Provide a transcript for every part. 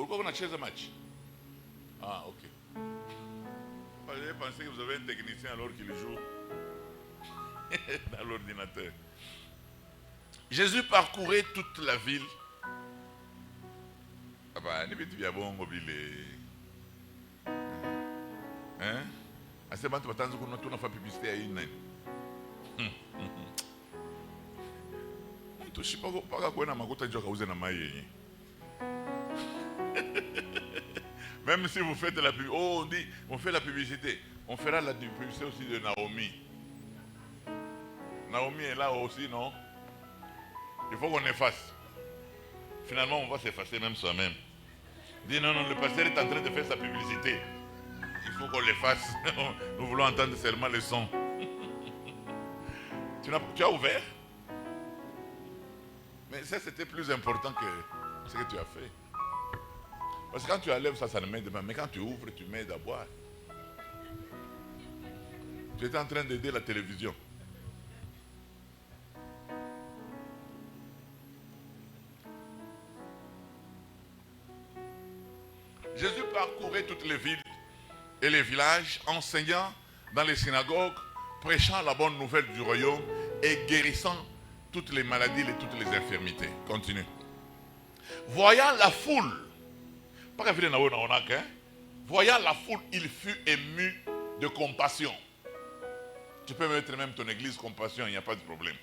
Pourquoi on achète un match? Ah, ok. J'ai pensé que vous avez un technicien alors qu'il joue dans l'ordinateur. Jésus parcourait toute la ville. Ah bah, il y a bon mobile. Hein? Ah, c'est bon, tu vas t'entendre qu'on a fait publicité à une. Je ne sais pas quoi on a même si vous faites la publicité, oh, on dit, on fait la publicité. On fera la publicité aussi de Naomi. Naomi est là aussi, non? Il faut qu'on efface. Finalement, on va s'effacer même soi-même. Dit non, non, le pasteur est en train de faire sa publicité. Il faut qu'on l'efface. Nous voulons entendre seulement le son. Tu as ouvert? Mais ça, c'était plus important que ce que tu as fait. Parce que quand tu enlèves ça, ça ne m'aide pas. Mais quand tu ouvres, tu m'aides à boire. Tu étais en train d'aider la télévision. Jésus parcourait toutes les villes et les villages, enseignant dans les synagogues, prêchant la bonne nouvelle du royaume et guérissant toutes les maladies et toutes les infirmités. Continue. Voyant la foule, voyant la foule, il fut ému de compassion. Tu peux mettre même ton église compassion, il n'y a pas de problème.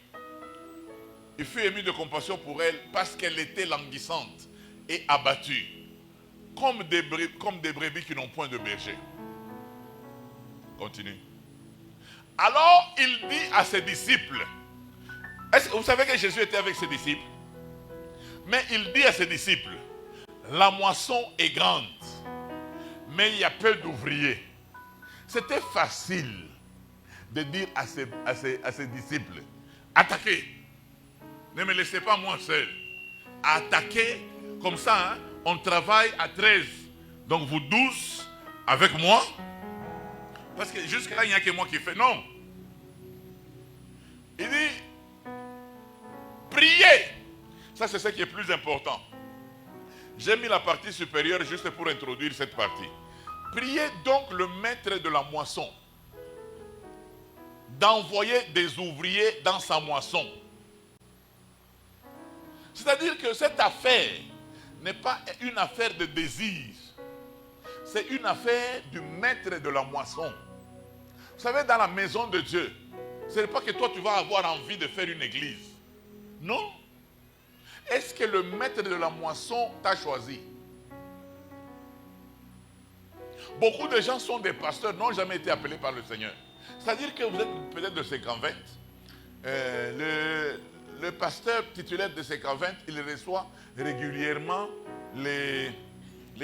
Il fut ému de compassion pour elle parce qu'elle était languissante et abattue, comme des brebis qui n'ont point de berger. Continue. Alors il dit à ses disciples, est-ce que vous savez que Jésus était avec ses disciples? Mais il dit à ses disciples, la moisson est grande, mais il y a peu d'ouvriers. C'était facile de dire à ses disciples, attaquez, ne me laissez pas moi seul. Attaquez, comme ça, hein, on travaille à 13. Donc vous 12 avec moi. Parce que jusque-là, il n'y a que moi qui fais. Non. Il dit, priez. Ça, c'est ce qui est plus important. J'ai mis la partie supérieure juste pour introduire cette partie. Priez donc le maître de la moisson d'envoyer des ouvriers dans sa moisson. C'est-à-dire que cette affaire n'est pas une affaire de désir. C'est une affaire du maître de la moisson. Vous savez, dans la maison de Dieu, ce n'est pas que toi tu vas avoir envie de faire une église. Non. Est-ce que le maître de la moisson t'a choisi? Beaucoup de gens sont des pasteurs, n'ont jamais été appelés par le Seigneur. C'est-à-dire que vous êtes peut-être de ces convents. Le pasteur titulaire de ces convents, il reçoit régulièrement les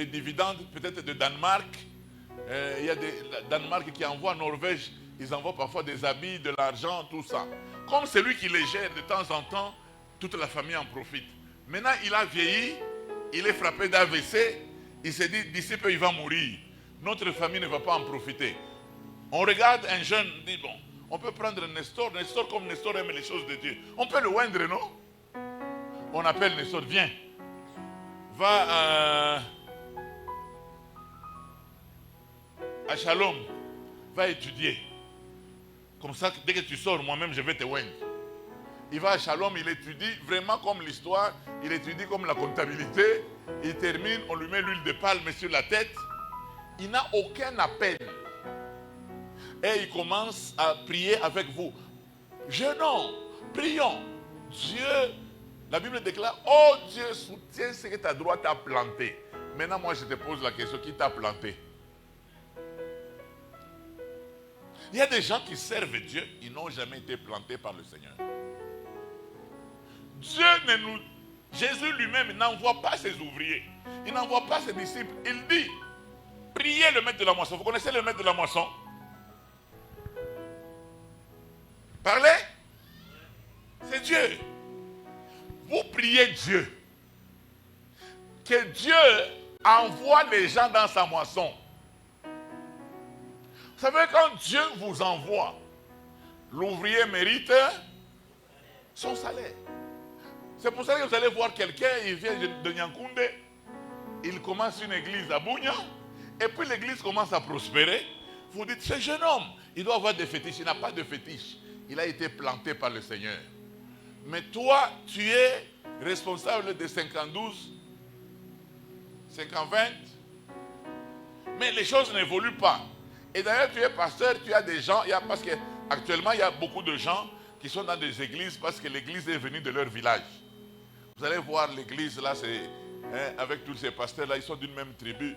dividendes peut-être de Danemark. Il y a des Danemark qui envoient en Norvège, ils envoient parfois des habits, de l'argent, tout ça. Comme c'est lui qui les gère de temps en temps, toute la famille en profite. Maintenant, il a vieilli, il est frappé d'AVC, il s'est dit, d'ici peu, il va mourir. Notre famille ne va pas en profiter. On regarde un jeune, dit, bon, on peut prendre Nestor. Nestor, comme Nestor aime les choses de Dieu. On peut le oindre, non? On appelle Nestor, viens. Va à Shalom. Va étudier. Comme ça, dès que tu sors, moi-même, je vais te oindre. Il va à Shalom, il étudie vraiment comme l'histoire, il étudie comme la comptabilité, il termine, on lui met l'huile de palme sur la tête. Il n'a aucun appel. Et il commence à prier avec vous. Jeûnons, prions. Dieu, la Bible déclare, oh Dieu, soutiens ce que ta droite a planté. Maintenant, moi, je te pose la question, qui t'a planté? Il y a des gens qui servent Dieu, ils n'ont jamais été plantés par le Seigneur. Jésus lui-même n'envoie pas ses ouvriers, il n'envoie pas ses disciples. Il dit, priez le maître de la moisson. Vous connaissez le maître de la moisson? Parlez. C'est Dieu. Vous priez Dieu. Que Dieu envoie les gens dans sa moisson. Vous savez, quand Dieu vous envoie, l'ouvrier mérite son salaire. C'est pour ça que vous allez voir quelqu'un, il vient de Nyankoundé, il commence une église à Bougna, et puis l'église commence à prospérer. Vous dites, ce jeune homme, il doit avoir des fétiches. Il n'a pas de fétiches. Il a été planté par le Seigneur. Mais toi, tu es responsable de 50-12, 50-20. Mais les choses n'évoluent pas. Et d'ailleurs, tu es pasteur, tu as des gens, parce qu'actuellement, il y a beaucoup de gens qui sont dans des églises parce que l'église est venue de leur village. Vous allez voir l'église là, avec tous ces pasteurs là, ils sont d'une même tribu.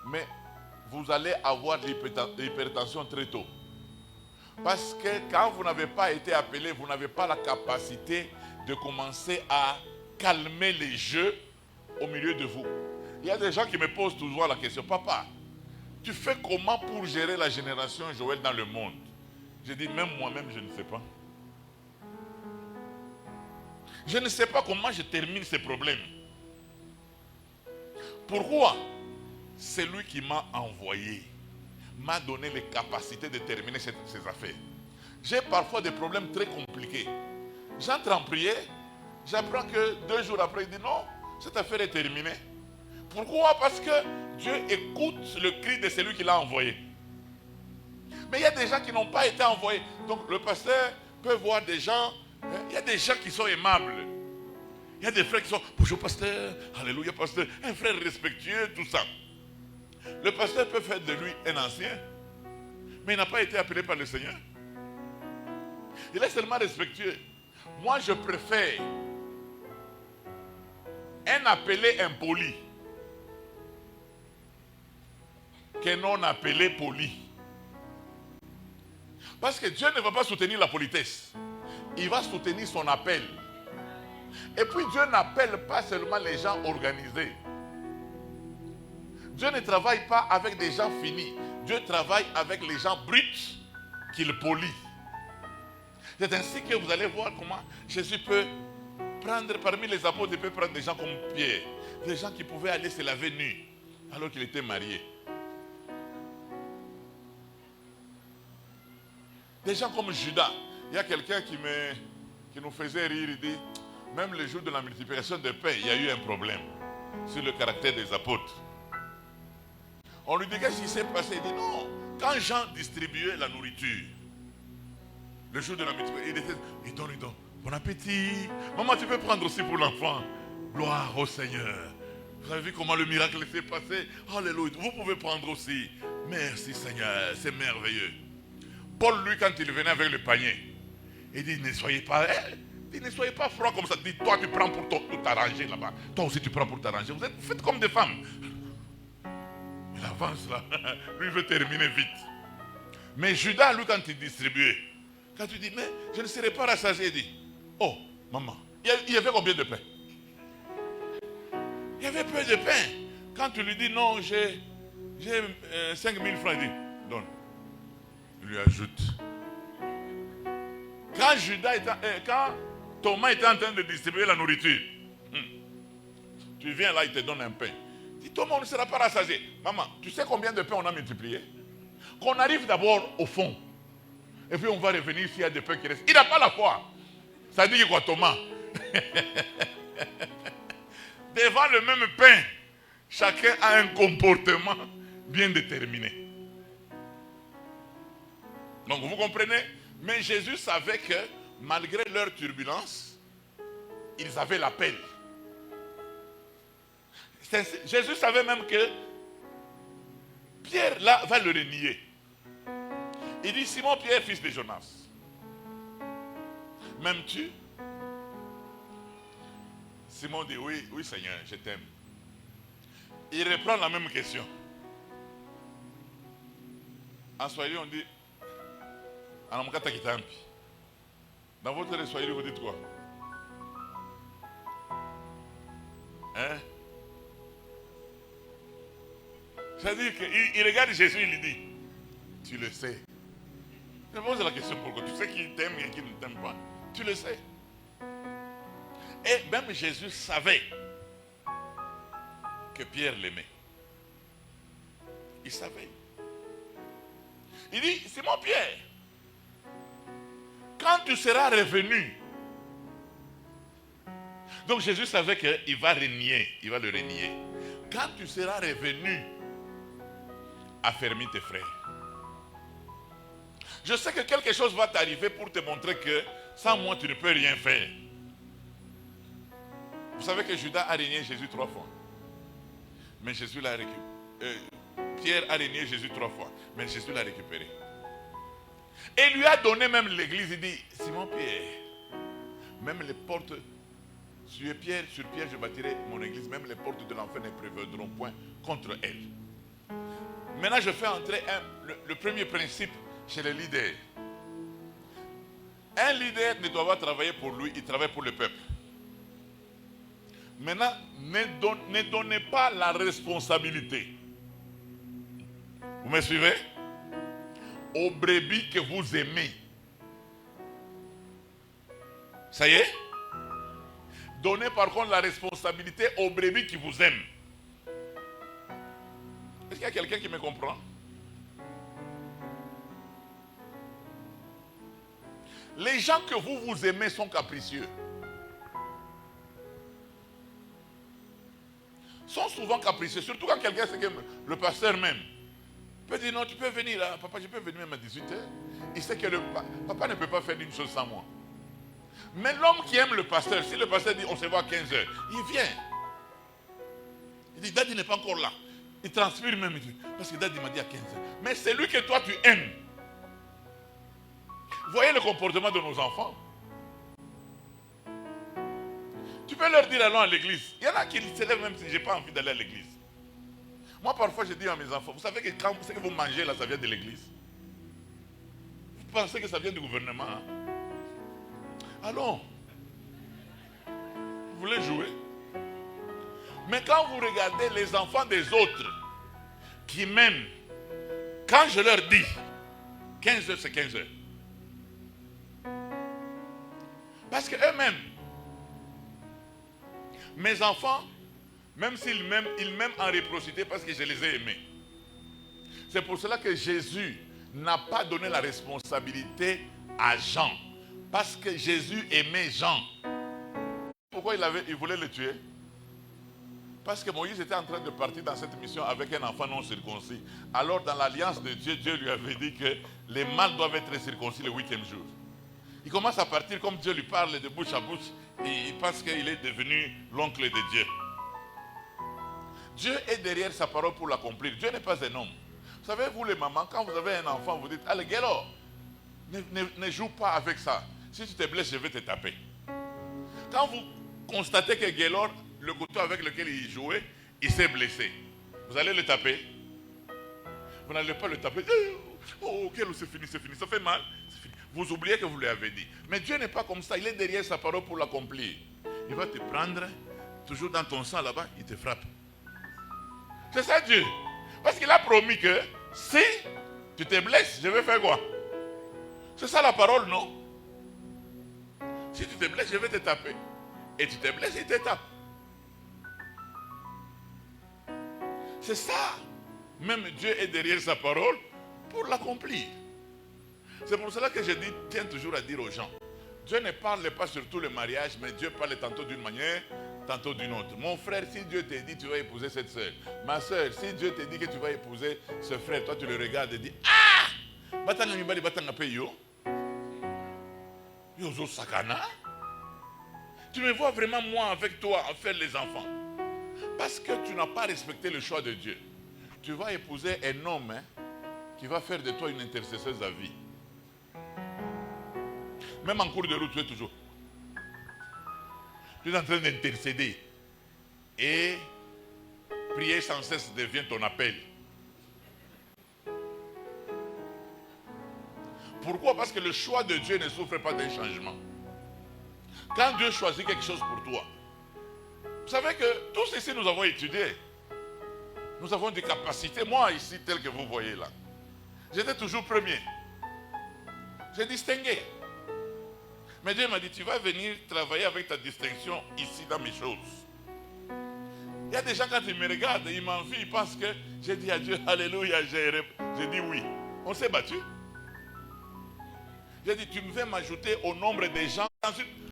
Mais vous allez avoir l'hypertension très tôt. Parce que quand vous n'avez pas été appelé, vous n'avez pas la capacité de commencer à calmer les jeux au milieu de vous. Il y a des gens qui me posent toujours la question, papa, tu fais comment pour gérer la génération Joël dans le monde? Je dis, même moi-même, je ne sais pas. Je ne sais pas comment je termine ces problèmes. Pourquoi? C'est lui qui m'a envoyé, m'a donné les capacités de terminer ces affaires. J'ai parfois des problèmes très compliqués. J'entre en prière, j'apprends que 2 jours après, il dit non, cette affaire est terminée. Pourquoi? Parce que Dieu écoute le cri de celui qui l'a envoyé. Mais il y a des gens qui n'ont pas été envoyés. Donc le pasteur peut voir des gens, il y a des gens qui sont aimables. Il y a des frères qui sont, bonjour pasteur, alléluia pasteur, un frère respectueux, tout ça. Le pasteur peut faire de lui un ancien, mais il n'a pas été appelé par le Seigneur. Il est seulement respectueux. Moi, je préfère un appelé impoli qu'un non appelé poli. Parce que Dieu ne va pas soutenir la politesse. Il va soutenir son appel. Et puis Dieu n'appelle pas seulement les gens organisés. Dieu ne travaille pas avec des gens finis. Dieu travaille avec les gens bruts qu'il polit. C'est ainsi que vous allez voir comment Jésus peut prendre, parmi les apôtres, il peut prendre des gens comme Pierre. Des gens qui pouvaient aller se laver nus alors qu'il était marié. Des gens comme Judas. Il y a quelqu'un qui nous faisait rire, il dit, même le jour de la multiplication des pains, il y a eu un problème sur le caractère des apôtres. On lui dit qu'est-ce qui s'est passé? Il dit non, quand Jean distribuait la nourriture, le jour de la multiplication, il donne, bon appétit. Maman, tu peux prendre aussi pour l'enfant. Gloire au Seigneur. Vous avez vu comment le miracle s'est passé? Alléluia. Vous pouvez prendre aussi. Merci Seigneur, c'est merveilleux. Paul, lui, quand il venait avec le panier, il dit, ne soyez pas froid comme ça. Dis, toi, tu prends pour tout t'arranger là-bas. Toi aussi, tu prends pour t'arranger. Vous faites comme des femmes. Il avance là. Lui, il veut terminer vite. Mais Judas, lui, quand il distribuait, quand tu dis, mais je ne serai pas rassasié, il dit, oh, maman, il y avait combien de pain? Il y avait peu de pain. Quand tu lui dis, non, j'ai 5000 francs, il dit, donne. Il lui ajoute. Quand Thomas était en train de distribuer la nourriture, tu viens là, il te donne un pain. Il dit, Thomas, on ne sera pas rassasié. Maman, tu sais combien de pains on a multiplié? Qu'on arrive d'abord au fond. Et puis on va revenir s'il y a des pains qui restent. Il n'a pas la foi. Ça dit quoi, Thomas? Devant le même pain, chacun a un comportement bien déterminé. Donc vous comprenez? Mais Jésus savait que malgré leur turbulence, ils avaient l'appel. Jésus savait même que Pierre là va le renier. Il dit, Simon Pierre, fils de Jonas, m'aimes-tu? Simon dit, oui, oui Seigneur, je t'aime. Il reprend la même question. En Swahili, on dit, dans votre Swahili, vous dites quoi? Hein? C'est-à-dire qu'il regarde Jésus, il lui dit, tu le sais. Je pose la question pourquoi. Tu sais qu'il t'aime et qu'il ne t'aime pas. Tu le sais. Et même Jésus savait que Pierre l'aimait. Il savait. Il dit, Simon Pierre, quand tu seras revenu. Donc Jésus savait qu'il va renier, il va le renier. quand tu seras revenu, affermis tes frères. Je sais que quelque chose va t'arriver pour te montrer que sans moi, tu ne peux rien faire. Vous savez que Judas a régné Jésus 3 fois. Mais Jésus l'a récupéré. Pierre a régné Jésus 3 fois. Mais Jésus l'a récupéré. Et lui a donné même l'église. Il dit, Simon Pierre, même les portes, sur Pierre je bâtirai mon église, même les portes de l'enfer ne prévaudront point contre elle. Maintenant, je fais entrer le premier principe chez les leaders. Un leader ne doit pas travailler pour lui, il travaille pour le peuple. Maintenant, ne donnez pas la responsabilité. Vous me suivez? Aux brebis que vous aimez. Ça y est? Donnez par contre la responsabilité aux brebis qui vous aiment. Est-ce qu'il y a quelqu'un qui me comprend? Les gens que vous aimez sont capricieux. Sont souvent capricieux, surtout quand quelqu'un sait que le pasteur même peut dire non, tu peux venir là, papa, je peux venir même à 18h. Il sait que papa ne peut pas faire une chose sans moi. Mais l'homme qui aime le pasteur, si le pasteur dit on se voit à 15h, il vient. Il dit Daddy n'est pas encore là. Il transpire même, parce que Daddy m'a dit à 15h. Mais c'est lui que toi tu aimes. Voyez le comportement de nos enfants. Tu peux leur dire allons à l'église. Il y en a qui se lèvent même si je n'ai pas envie d'aller à l'église. Moi parfois je dis à mes enfants, vous savez que quand ce que vous mangez là, ça vient de l'église. Vous pensez que ça vient du gouvernement, hein? Allons. Vous voulez jouer? Mais quand vous regardez les enfants des autres qui m'aiment, quand je leur dis 15h c'est 15h. Parce qu'eux-mêmes, mes enfants, même s'ils m'aiment, ils m'aiment en réciprocité parce que je les ai aimés. C'est pour cela que Jésus n'a pas donné la responsabilité à Jean. Parce que Jésus aimait Jean. Pourquoi il voulait le tuer? Parce que Moïse était en train de partir dans cette mission avec un enfant non circoncis. Alors dans l'alliance de Dieu, Dieu lui avait dit que les mâles doivent être circoncis le 8e jour. Il commence à partir comme Dieu lui parle de bouche à bouche et il pense qu'il est devenu l'oncle de Dieu. Dieu est derrière sa parole pour l'accomplir. Dieu n'est pas un homme. Vous savez, vous les mamans, quand vous avez un enfant, vous dites, allez, Guélo, ne joue pas avec ça. Si tu te blesses, je vais te taper. Quand vous constatez que Guélo, le couteau avec lequel il jouait, il s'est blessé, vous allez le taper? Vous n'allez pas le taper. Oh, Guélo, c'est fini, ça fait mal. Vous oubliez que vous lui avez dit. Mais Dieu n'est pas comme ça. Il est derrière sa parole pour l'accomplir. Il va te prendre, toujours dans ton sang là-bas, il te frappe. C'est ça Dieu. Parce qu'il a promis que si tu te blesses, je vais faire quoi? C'est ça la parole, non? Si tu te blesses, je vais te taper. Et tu te blesses, il te tape. C'est ça. Même Dieu est derrière sa parole pour l'accomplir. C'est pour cela que je tiens toujours à dire aux gens, Dieu ne parle pas surtout le mariage, mais Dieu parle tantôt d'une manière, tantôt d'une autre. Mon frère, si Dieu te dit tu vas épouser cette soeur, ma soeur, si Dieu te dit que tu vas épouser ce frère, toi tu le regardes et dis, ah, batanga mibali batanga pe yo, yozo sakana. Tu me vois vraiment moi avec toi en faire les enfants. Parce que tu n'as pas respecté le choix de Dieu. Tu vas épouser un homme qui va faire de toi une intercesseuse à vie. Même en cours de route, tu es toujours. Tu es en train d'intercéder. Et prier sans cesse devient ton appel. Pourquoi? Parce que le choix de Dieu ne souffre pas d'un changement. Quand Dieu choisit quelque chose pour toi, vous savez que tous ici nous avons étudié. Nous avons des capacités. Moi ici, tel que vous voyez là, j'étais toujours premier. J'ai distingué. Mais Dieu m'a dit, tu vas venir travailler avec ta distinction ici dans mes choses. Il y a des gens quand ils me regardent, ils m'envient, ils pensent que j'ai dit à Dieu, alléluia, j'ai dit oui. On s'est battu. J'ai dit, tu me veux m'ajouter au nombre des gens. Ensuite,